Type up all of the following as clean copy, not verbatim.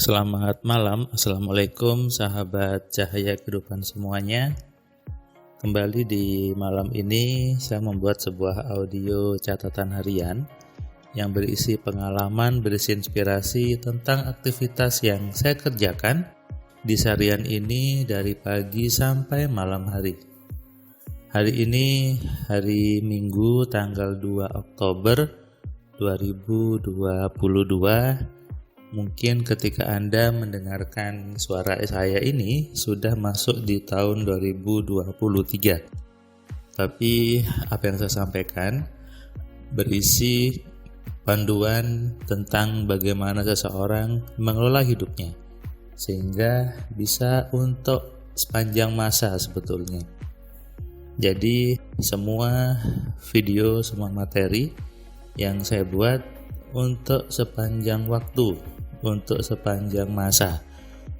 Selamat malam, Assalamualaikum sahabat cahaya kehidupan semuanya. Kembali di malam ini saya membuat sebuah audio catatan harian yang berisi pengalaman, berisi inspirasi tentang aktivitas yang saya kerjakan di seharian ini dari pagi sampai malam hari. Hari ini hari Minggu tanggal 2 Oktober 2022. Mungkin ketika Anda mendengarkan suara saya ini sudah masuk di tahun 2023. Tapi apa yang saya sampaikan berisi panduan tentang bagaimana seseorang mengelola hidupnya sehingga bisa untuk sepanjang masa sebetulnya. Jadi semua video, semua materi yang saya buat untuk sepanjang waktu, untuk sepanjang masa.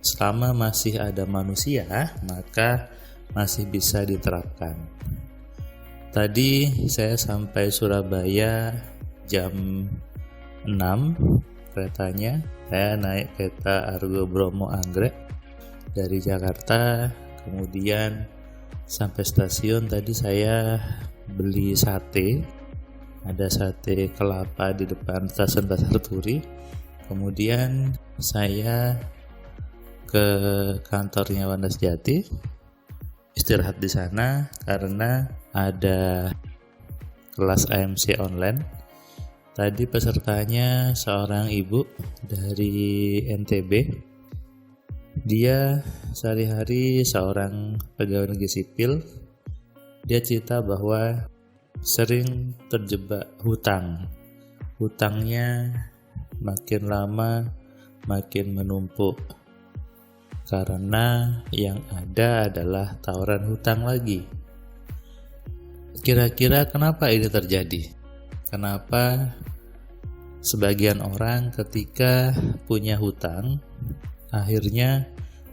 Selama masih ada manusia, maka masih bisa diterapkan. Tadi saya sampai Surabaya jam 6 keretanya. Saya naik kereta Argo Bromo Anggrek dari Jakarta. Kemudian sampai stasiun tadi saya beli sate. Ada sate kelapa di depan stasiun Pasar Turi. Kemudian saya ke kantornya Wanda Sejati, istirahat di sana karena ada kelas AMC online. Tadi pesertanya seorang ibu dari NTB. Dia sehari-hari seorang pegawai negeri sipil. Dia cerita bahwa sering terjebak hutang. Hutangnya makin lama makin menumpuk karena yang ada adalah tawaran hutang lagi. Kira-kira kenapa ini terjadi? Kenapa sebagian orang ketika punya hutang akhirnya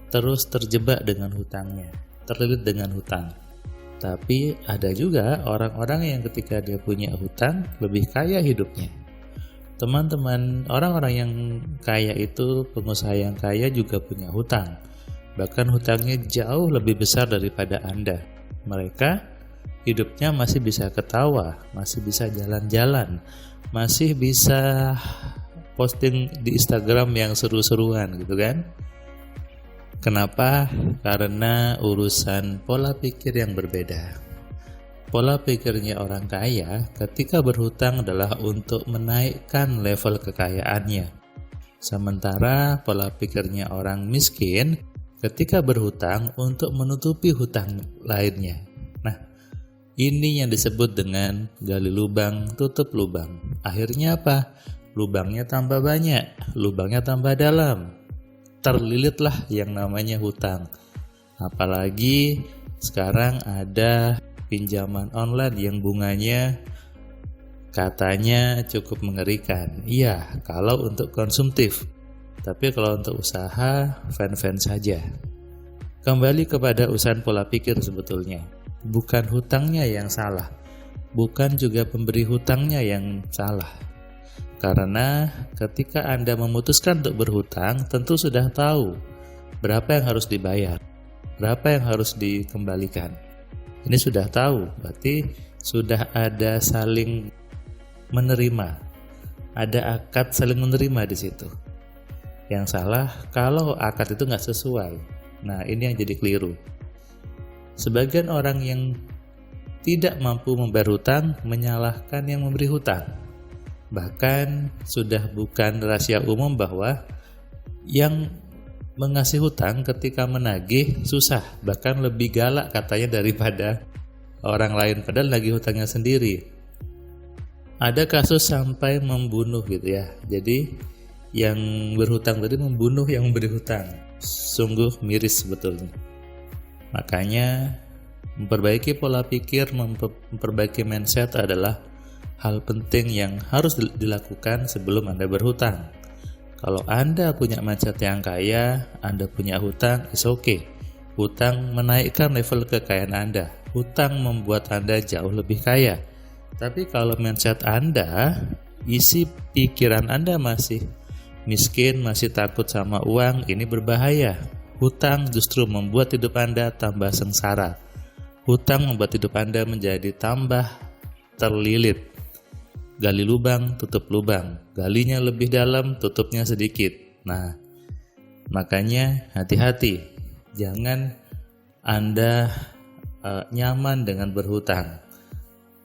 terus terjebak dengan hutangnya, terlilit dengan hutang? Tapi ada juga orang-orang yang ketika dia punya hutang lebih kaya hidupnya. Teman-teman, orang-orang yang kaya itu, pengusaha yang kaya juga punya hutang. Bahkan hutangnya jauh lebih besar daripada Anda. Mereka hidupnya masih bisa ketawa, masih bisa jalan-jalan, masih bisa posting di Instagram yang seru-seruan gitu kan. Kenapa? Karena urusan pola pikir yang berbeda. Pola pikirnya orang kaya ketika berhutang adalah untuk menaikkan level kekayaannya. Sementara pola pikirnya orang miskin ketika berhutang untuk menutupi hutang lainnya. Nah, ini yang disebut dengan gali lubang, tutup lubang. Akhirnya apa? Lubangnya tambah banyak, lubangnya tambah dalam. Terlilitlah yang namanya hutang. Apalagi sekarang ada pinjaman online yang bunganya katanya cukup mengerikan. Iya, kalau untuk konsumtif. Tapi kalau untuk usaha, fan-fan saja. Kembali kepada urusan pola pikir sebetulnya. Bukan hutangnya yang salah. Bukan juga pemberi hutangnya yang salah. Karena ketika Anda memutuskan untuk berhutang, tentu sudah tahu berapa yang harus dibayar, berapa yang harus dikembalikan. Ini sudah tahu, berarti sudah ada saling menerima, ada akad saling menerima di situ. Yang salah kalau akad itu nggak sesuai. Nah, ini yang jadi keliru. Sebagian orang yang tidak mampu membayar hutang menyalahkan yang memberi hutang. Bahkan sudah bukan rahasia umum bahwa yang mengasih hutang ketika menagih susah, bahkan lebih galak katanya daripada orang lain, padahal lagi hutangnya sendiri. Ada kasus sampai membunuh gitu ya. Jadi yang berhutang tadi membunuh yang memberi hutang. Sungguh miris sebetulnya. Makanya memperbaiki pola pikir, memperbaiki mindset adalah hal penting yang harus dilakukan sebelum Anda berhutang. Kalau Anda punya mindset yang kaya, Anda punya hutang, it's okay. Hutang menaikkan level kekayaan Anda. Hutang membuat Anda jauh lebih kaya. Tapi kalau mindset Anda, isi pikiran Anda masih miskin masih takut sama uang, ini berbahaya. Hutang justru membuat hidup Anda tambah sengsara. Hutang membuat hidup Anda menjadi tambah terlilit. Gali lubang, tutup lubang. Galinya lebih dalam, tutupnya sedikit. Nah, makanya hati-hati. Jangan Anda nyaman dengan berhutang.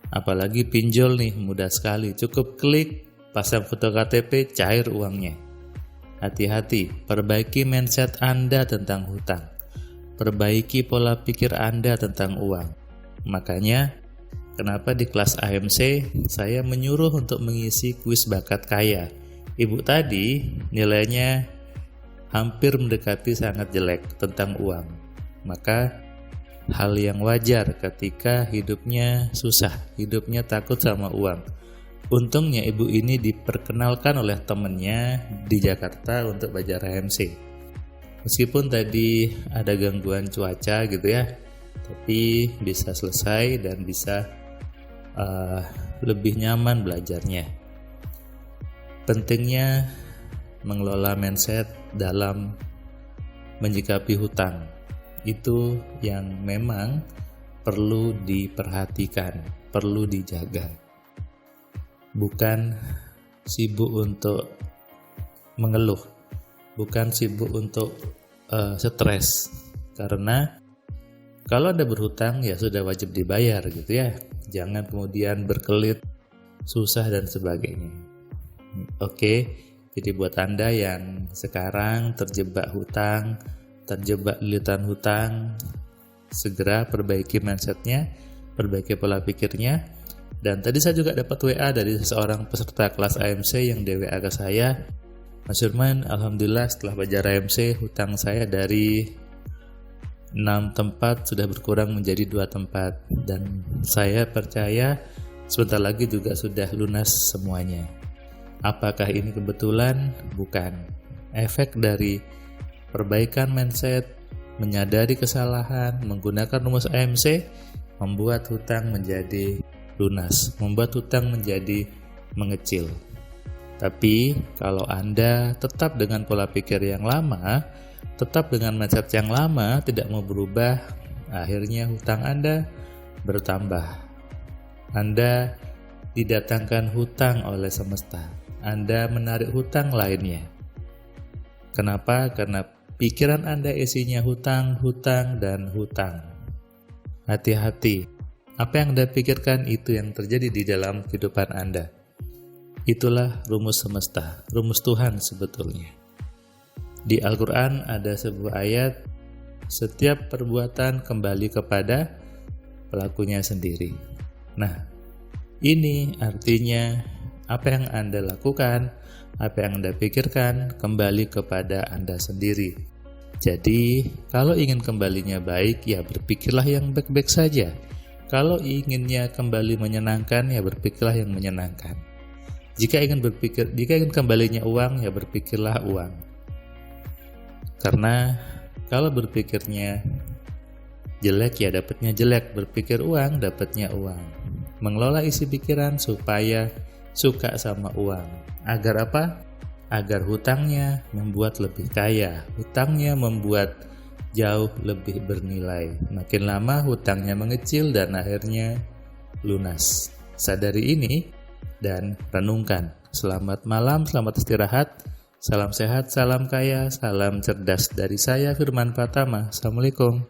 Apalagi pinjol nih, mudah sekali. Cukup klik, pasang foto KTP, cair uangnya. Hati-hati, perbaiki mindset Anda tentang hutang. Perbaiki pola pikir Anda tentang uang. Makanya, kenapa di kelas AMC saya menyuruh untuk mengisi kuis bakat kaya. Ibu tadi nilainya hampir mendekati sangat jelek tentang uang. Maka hal yang wajar ketika hidupnya susah, hidupnya takut sama uang. Untungnya ibu ini diperkenalkan oleh temannya di Jakarta untuk belajar AMC. Meskipun tadi ada gangguan cuaca gitu ya, tapi bisa selesai dan bisa lebih nyaman belajarnya. Pentingnya mengelola mindset dalam menyikapi hutang. Itu yang memang perlu diperhatikan, perlu dijaga. Bukan sibuk untuk mengeluh, bukan sibuk untuk stres. Karena kalau Anda berhutang ya sudah wajib dibayar gitu ya. Jangan kemudian berkelit, susah dan sebagainya. Oke, jadi buat Anda yang sekarang terjebak hutang, terjebak lilitan hutang, segera perbaiki mindsetnya, perbaiki pola pikirnya. Dan tadi saya juga dapat WA dari seseorang peserta kelas AMC yang di WA ke saya, Mas Firman, alhamdulillah setelah belajar AMC hutang saya dari 6 tempat sudah berkurang menjadi 2 tempat, dan saya percaya sebentar lagi juga sudah lunas semuanya. Apakah ini kebetulan? Bukan. Efek dari perbaikan mindset, menyadari kesalahan, menggunakan rumus AMC membuat hutang menjadi lunas, membuat hutang menjadi mengecil. Tapi kalau Anda tetap dengan pola pikir yang lama, tetap dengan mindset yang lama, tidak mau berubah, akhirnya hutang Anda bertambah. Anda didatangkan hutang oleh semesta. Anda menarik hutang lainnya. Kenapa? Karena pikiran Anda isinya hutang, hutang, dan hutang. Hati-hati. Apa yang Anda pikirkan itu yang terjadi di dalam kehidupan Anda. Itulah rumus semesta, rumus Tuhan sebetulnya. Di Al-Quran ada sebuah ayat, setiap perbuatan kembali kepada pelakunya sendiri. Nah, ini artinya apa yang Anda lakukan, apa yang Anda pikirkan kembali kepada Anda sendiri. Jadi, kalau ingin kembalinya baik, ya berpikirlah yang baik-baik saja. Kalau inginnya kembali menyenangkan, ya berpikirlah yang menyenangkan. Jika ingin kembalinya uang, ya berpikirlah uang. Karena kalau berpikirnya jelek, ya dapatnya jelek. Berpikir uang, dapatnya uang. Mengelola isi pikiran supaya suka sama uang. Agar apa? Agar hutangnya membuat lebih kaya. Hutangnya membuat jauh lebih bernilai. Makin lama hutangnya mengecil dan akhirnya lunas. Sadari ini dan renungkan. Selamat malam, selamat istirahat. Salam sehat, salam kaya, salam cerdas dari saya Firman Pratama. Assalamualaikum.